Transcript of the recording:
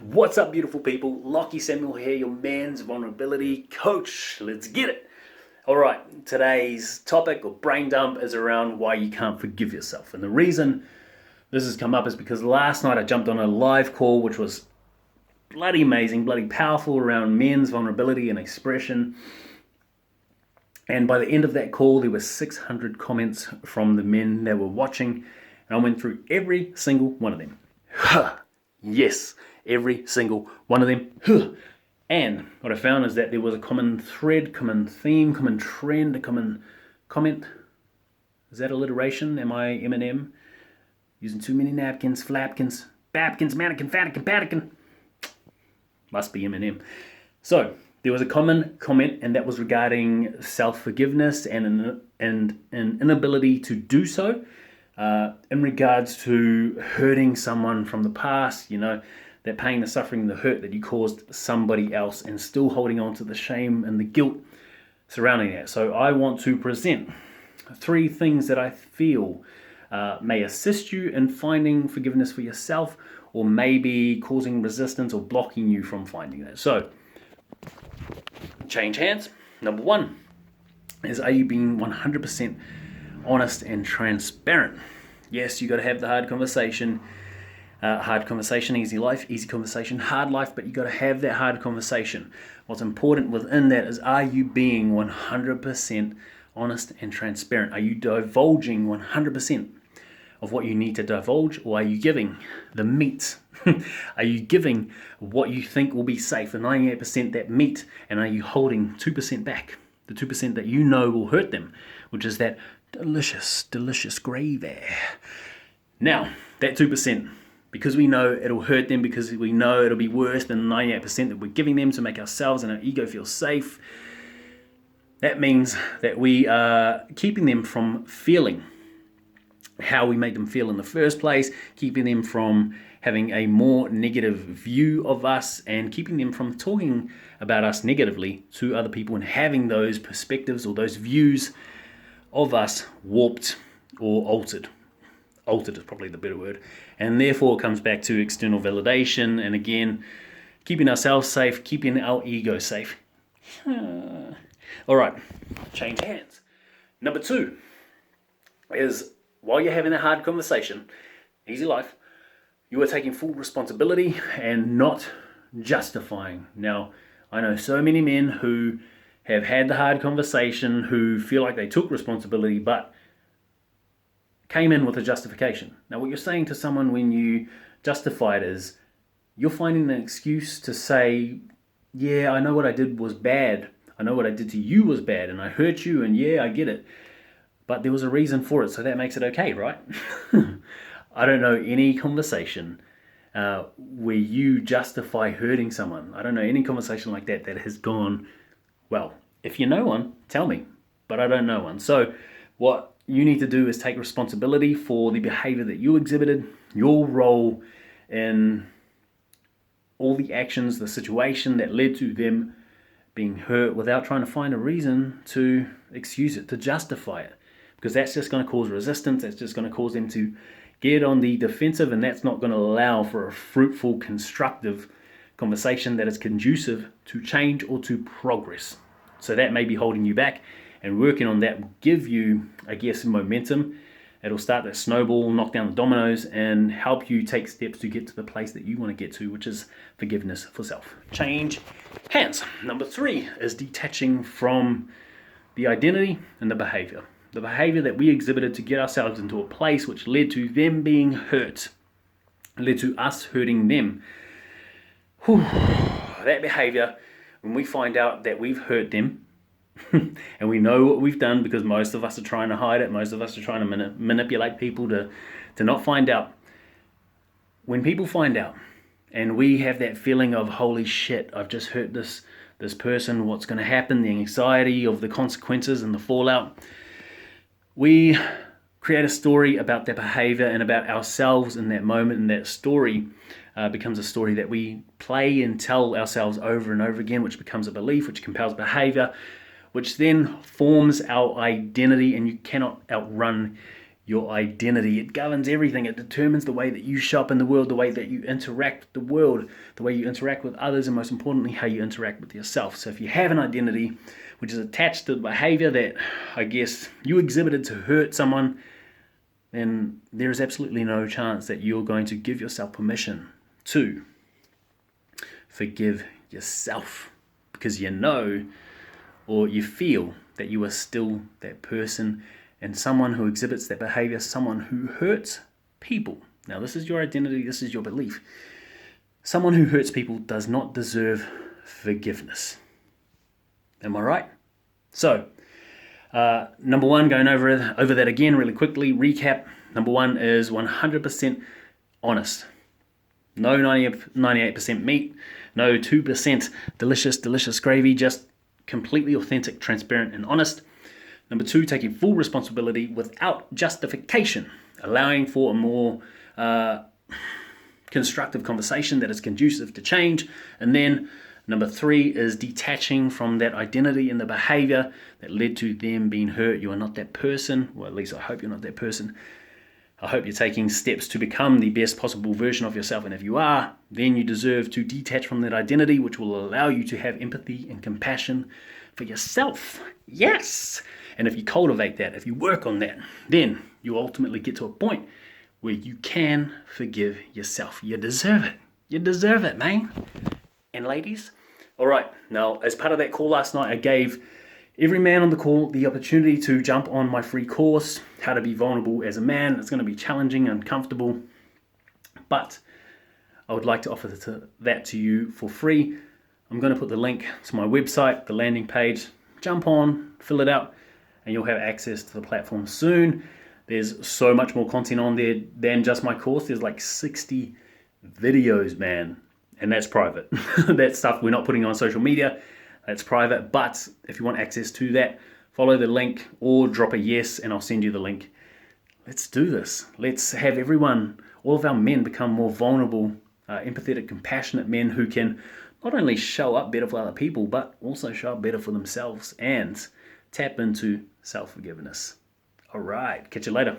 What's up, beautiful people? Lockie Samuel here, your man's vulnerability coach. Let's get it. All right, today's topic or brain dump is around why you can't forgive yourself. And the reason this has come up is because last night I jumped on a live call, which was bloody amazing, bloody powerful around men's vulnerability and expression. And by the end of that call, there were 600 comments from the men that were watching. And I went through every single one of them. Yes, every single one of them. And what I found is that there was a common thread, common theme, common trend, a common comment. Is that alliteration? Am I Eminem? Using too many napkins, flapkins, babkins, mannequin, fatican, patican. Must be Eminem. So there was a common comment, and that was regarding self-forgiveness and an inability to do so. In regards to hurting someone from the past, that pain, the suffering, the hurt that you caused somebody else, and still holding on to the shame and the guilt surrounding that. So I want to present 3 things that I feel may assist you in finding forgiveness for yourself, or maybe causing resistance or blocking you from finding that. So, change hands. Number 1 is, are you being 100% honest and transparent? Yes, you got to have the hard conversation. Hard conversation, easy life. Easy conversation, hard life. But you got to have that hard conversation. What's important within that is, are you being 100% honest and transparent? Are you divulging 100% of what you need to divulge, or are you giving the meat? Are you giving what you think will be safe, the 98% that meat, and are you holding 2% back? The 2% that you know will hurt them, which is that delicious gravy. Now, that 2%, because we know it'll hurt them, because we know it'll be worse than 98% that we're giving them to make ourselves and our ego feel safe, that means that we are keeping them from feeling how we made them feel in the first place, keeping them from having a more negative view of us, and keeping them from talking about us negatively to other people and having those perspectives or those views of us warped or altered. Altered is probably the better word. And therefore it comes back to external validation, and again, keeping ourselves safe, keeping our ego safe. All right, change hands. Number 2 is, while you're having a hard conversation, easy life, you are taking full responsibility and not justifying. Now, I know so many men who have had the hard conversation, who feel like they took responsibility, but came in with a justification. Now, what you're saying to someone when you justify it is, you're finding an excuse to say, yeah, I know what I did was bad. I know what I did to you was bad, and I hurt you, and yeah, I get it. But there was a reason for it, so that makes it okay, right? I don't know any conversation where you justify hurting someone. I don't know any conversation like that that has gone well. If you know one, tell me, but I don't know one. So what you need to do is take responsibility for the behavior that you exhibited, your role in all the actions, the situation that led to them being hurt, without trying to find a reason to excuse it, to justify it. Because that's just going to cause resistance. That's just going to cause them to get on the defensive, and that's not going to allow for a fruitful, constructive conversation that is conducive to change or to progress. So that may be holding you back, and working on that will give you, I guess, momentum. It'll start that snowball, knock down the dominoes, and help you take steps to get to the place that you want to get to, which is forgiveness for self. Change hands. Number 3 is detaching from the identity and the behavior. The behavior that we exhibited to get ourselves into a place which led to them being hurt, led to us hurting them. That behavior, when we find out that we've hurt them, and we know what we've done, because most of us are trying to hide it, most of us are trying to manipulate people to not find out. When people find out, and we have that feeling of, holy shit, I've just hurt this person, what's going to happen, the anxiety of the consequences and the fallout, we create a story about their behavior and about ourselves in that moment, and that story becomes a story that we play and tell ourselves over and over again, which becomes a belief, which compels behavior, which then forms our identity, and you cannot outrun your identity. It governs everything. It determines the way that you show up in the world, the way that you interact with the world, the way you interact with others, and most importantly, how you interact with yourself. So if you have an identity which is attached to the behavior that I guess you exhibited to hurt someone, then there is absolutely no chance that you're going to give yourself permission to forgive yourself, because you know or you feel that you are still that person and someone who exhibits that behavior, someone who hurts people. Now, this is your identity, this is your belief. Someone who hurts people does not deserve forgiveness. Am I right? So, number one, going over that again really quickly, recap. Number one is 100% honest. No 98% meat, no 2% delicious gravy, just completely authentic, transparent, and honest. Number two, taking full responsibility without justification, allowing for a more constructive conversation that is conducive to change. And then number three is detaching from that identity and the behavior that led to them being hurt. You are not that person. Well, at least I hope you're not that person. I hope you're taking steps to become the best possible version of yourself. And if you are, then you deserve to detach from that identity, which will allow you to have empathy and compassion for yourself. Yes! And if you cultivate that, if you work on that, then you ultimately get to a point where you can forgive yourself. You deserve it. You deserve it, man. And ladies, all right, now as part of that call last night, I gave every man on the call the opportunity to jump on my free course, How to Be Vulnerable as a Man. It's going to be challenging, uncomfortable, but I would like to offer that to you for free. I'm going to put the link to my website, the landing page. Jump on, fill it out, and you'll have access to the platform soon. There's so much more content on there than just my course. There's like 60 videos, man, and that's private. That's stuff we're not putting on social media. That's private, but if you want access to that, follow the link or drop a yes and I'll send you the link. Let's do this. Let's have everyone, all of our men, become more vulnerable, empathetic, compassionate men who can not only show up better for other people, but also show up better for themselves and tap into self-forgiveness. All right, catch you later.